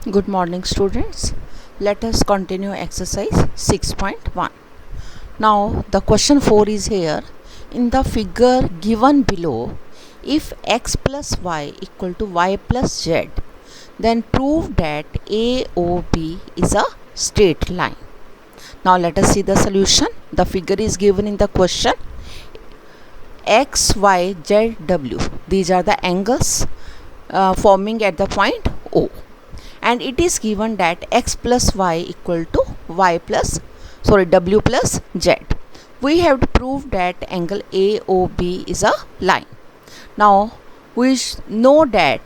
Good morning, students. Let us continue exercise 6.1. Now, the question 4 is here. In the figure given below, if x plus y equal to y plus z, then prove that AOB is a straight line. Now, let us see the solution. The figure is given in the question. X, Y, Z, W. These are the angles forming at the point O. And it is given that x plus y equal to w plus z. We have to prove that angle AOB is a line. Now we know that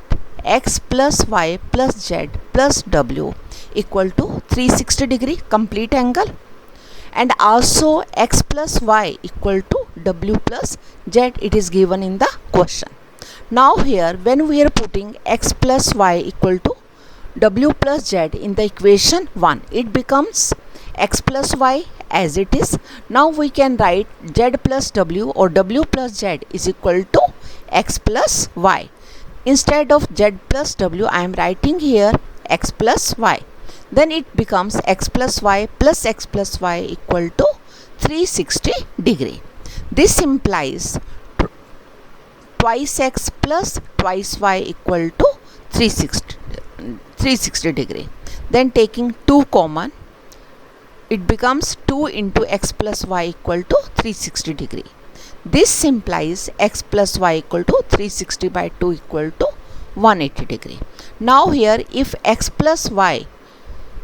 x plus y plus z plus w equal to 360 degree complete angle, and also x plus y equal to w plus z, it is given in the question. Now here when we are putting x plus y equal to w plus z in the equation 1, it becomes x plus y as it is. Now we can write z plus w or w plus z is equal to x plus y. Instead of z plus w, I am writing here x plus y. Then it becomes x plus y equal to 360 degree. This implies twice x plus twice y equal to 360 degree. Then taking 2 common, it becomes 2 into x plus y equal to 360 degree. This implies x plus y equal to 360 by 2 equal to 180 degree. Now here if x plus y,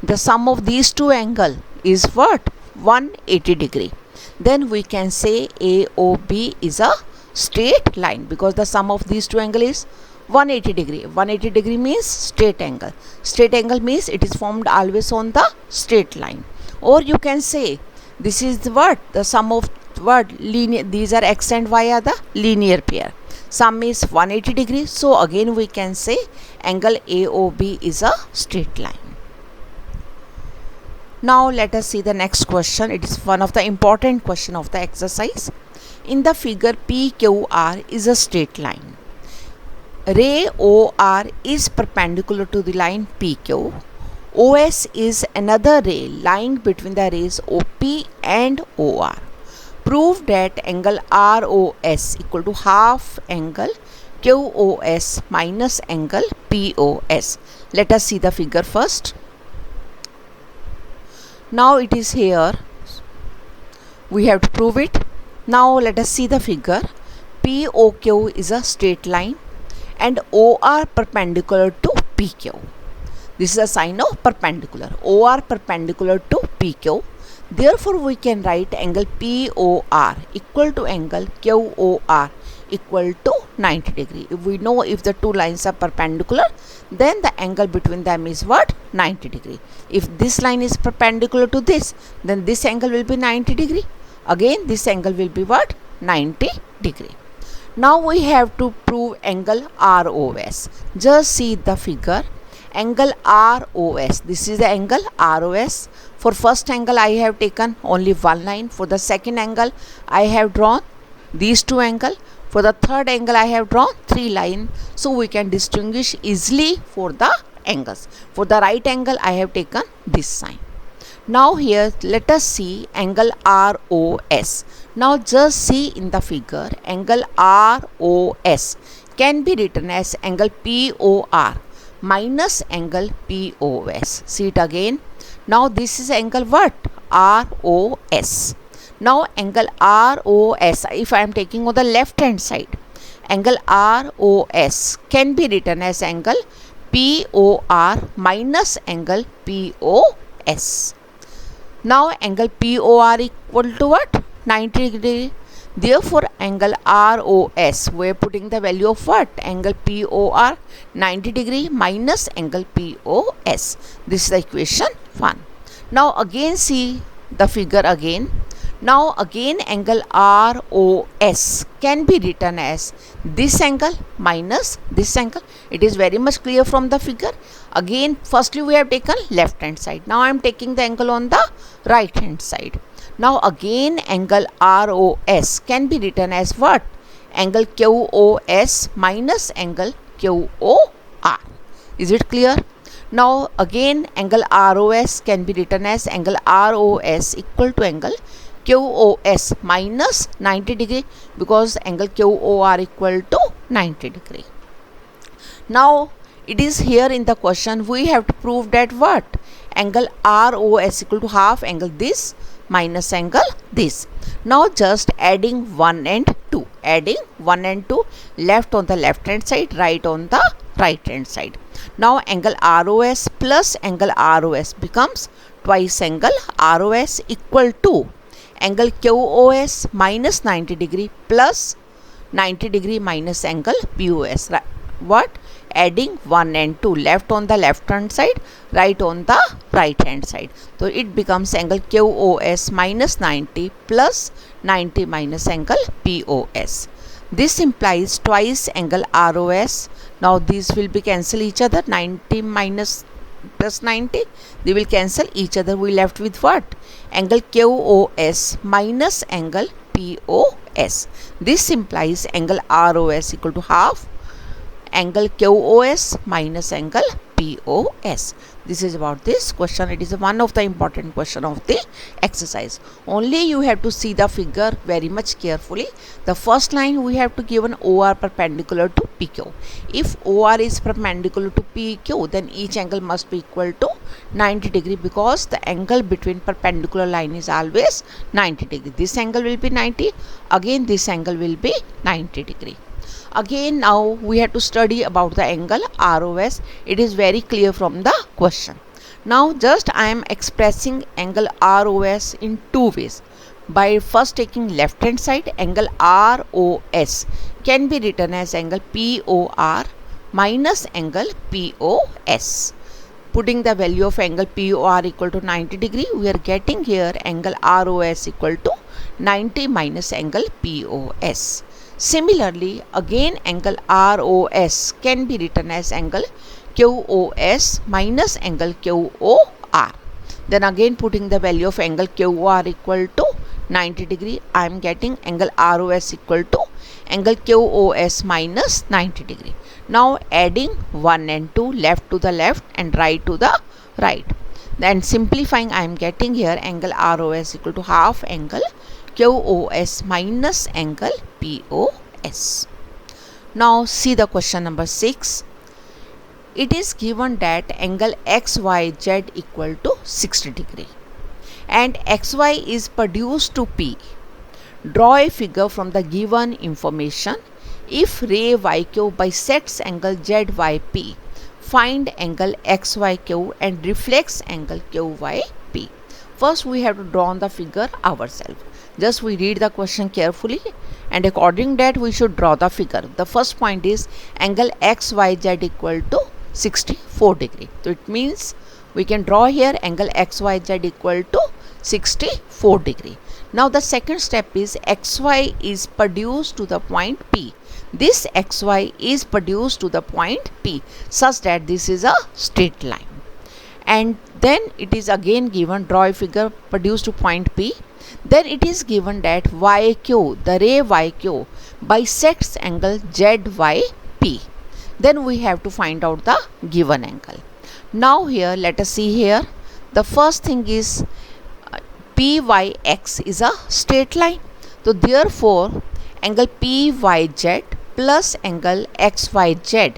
the sum of these two angles is what? 180 degree. Then we can say AOB is a straight line because the sum of these two angles is 180 degree. 180 degree means straight angle. Straight angle means it is formed always on the straight line. Or you can say this is the what? The sum of what? Linear. These are x and y are the linear pair. Sum is 180 degree. So again we can say angle AOB is a straight line. Now let us see the next question. It is one of the important question of the exercise. In the figure PQR is a straight line. Ray OR is perpendicular to the line PQ. OS is another ray lying between the rays OP and OR. Prove that angle ROS equal to half angle QOS minus angle POS. Let us see the figure first. Now it is here. We have to prove it. Now let us see the figure. POQ is a straight line and OR perpendicular to PQ. This is a sign of perpendicular. OR perpendicular to PQ. Therefore, we can write angle POR equal to angle QOR equal to 90 degree. If we know if the two lines are perpendicular, then the angle between them is what? 90 degree. If this line is perpendicular to this, then this angle will be 90 degree. Again, this angle will be what? 90 degree. Now we have to prove angle ROS. Just see the figure. Angle ROS. This is the angle ROS. For first angle I have taken only one line. For the second angle I have drawn these two angles. For the third angle I have drawn three lines. So we can distinguish easily for the angles. For the right angle I have taken this sign. Now here let us see angle ROS. Now just see in the figure angle ROS can be written as angle POR minus angle POS. See it again. Now this is angle what? ROS. Now angle ROS, if I am taking on the left hand side, angle ROS can be written as angle POR minus angle POS. Now angle POR equal to what? 90 degree. Therefore angle ROS, we are putting the value of what? Angle POR 90 degree minus angle POS. This is the equation 1. Now again see the figure again. Now again angle ROS can be written as this angle minus this angle. It is very much clear from the figure. Again firstly we have taken left hand side. Now I am taking the angle on the right hand side. Now again angle ROS can be written as what? Angle QOS minus angle QOR. Is it clear? Now again angle ROS can be written as angle ROS equal to angle QOS minus 90 degree, because angle QOR equal to 90 degree. Now it is here in the question we have to prove that what? Angle ROS equal to half angle this minus angle this. Now just adding 1 and 2. Adding 1 and 2, left on the left hand side, right on the right hand side. Now angle ROS plus angle ROS becomes twice angle ROS equal to angle QOS minus 90 degree plus 90 degree minus angle POS. What? Adding 1 and 2, left on the left hand side, right on the right hand side. So it becomes angle QOS minus 90 plus 90 minus angle POS. This implies twice angle ROS. Now these will be cancel each other. 90 minus plus 90, they will cancel each other. We left with what? Angle QOS minus angle POS. This implies angle ROS equal to half angle QOS minus angle POS. This is about this question. It is one of the important question of the exercise. Only you have to see the figure very much carefully. The first line we have to give an OR perpendicular to PQ. If OR is perpendicular to PQ, then each angle must be equal to 90 degree, because the angle between perpendicular line is always 90 degree. This angle will be 90. Again this angle will be 90 degree. Again now we have to study about the angle ROS. It is very clear from the question. Now just I am expressing angle ROS in two ways. By first taking left hand side, angle ROS can be written as angle POR minus angle POS. Putting the value of angle POR equal to 90 degree, we are getting here angle ROS equal to 90 minus angle POS. Similarly, again angle ROS can be written as angle QOS minus angle QOR. Then again putting the value of angle QOR equal to 90 degree, I am getting angle ROS equal to angle QOS minus 90 degree. Now adding 1 and 2, left to the left and right to the right. Then simplifying, I am getting here angle ROS equal to half angle QOS minus angle POS. Now see the question number 6. It is given that angle XYZ equal to 60 degree and XY is produced to P. Draw a figure from the given information. If ray YQ bisects angle ZYP, find angle XYQ and reflects angle QYP. First we have to draw the figure ourselves. Just we read the question carefully and according that we should draw the figure. The first point is angle XYZ equal to 64 degree. So it means we can draw here angle XYZ equal to 64 degree. Now the second step is XY is produced to the point P. This XY is produced to the point P such that this is a straight line. And then it is again given, draw a figure produced to point P. Then it is given that YQ, the ray YQ bisects angle ZYP. Then we have to find out the given angle. Now here let us see here. The first thing is PYX is a straight line. So therefore angle PYZ plus angle XYZ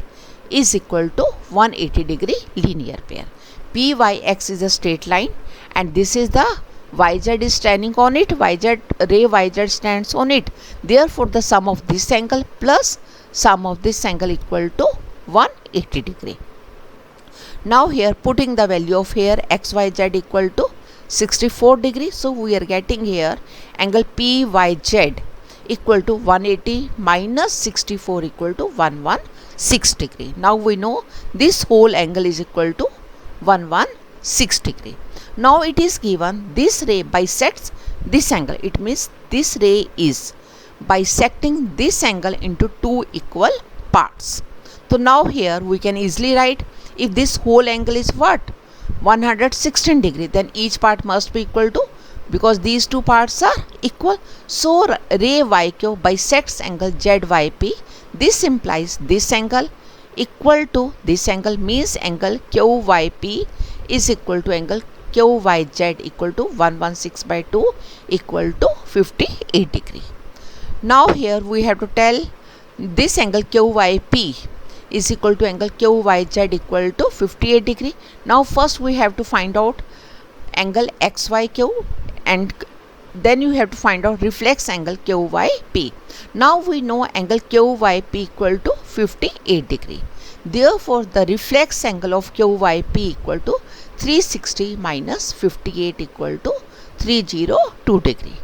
is equal to 180 degree linear pair. PYX is a straight line and this is the YZ is standing on it, ray YZ stands on it. Therefore the sum of this angle plus sum of this angle equal to 180 degree. Now here putting the value of here XYZ equal to 64 degree. So we are getting here angle PYZ equal to 180 minus 64 equal to 116 degree. Now we know this whole angle is equal to 116 degree. Now it is given this ray bisects this angle. It means this ray is bisecting this angle into two equal parts. So now here we can easily write, if this whole angle is what? 116 degree, then each part must be equal to, because these two parts are equal. So ray YQ bisects angle ZYP. This implies this angle equal to this angle means angle QYP is equal to angle QYZ equal to 116 by 2 equal to 58 degree. Now here we have to tell this angle QYP is equal to angle QYZ equal to 58 degree. Now first we have to find out angle XYQ and then you have to find out reflex angle QYP. Now we know angle QYP equal to 58 degree. Therefore the reflex angle of QYP equal to 360 minus 58 equal to 302 degree.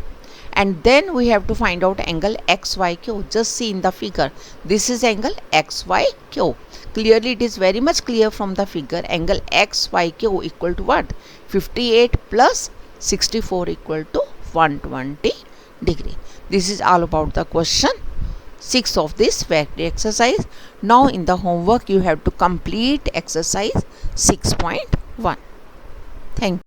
And then we have to find out angle XYQ. Just see in the figure, this is angle XYQ. Clearly it is very much clear from the figure, angle XYQ equal to what? 58 plus 64 equal to 120 degree. This is all about the question 6 of this factory exercise. Now in the homework you have to complete exercise 6.1. Thank you.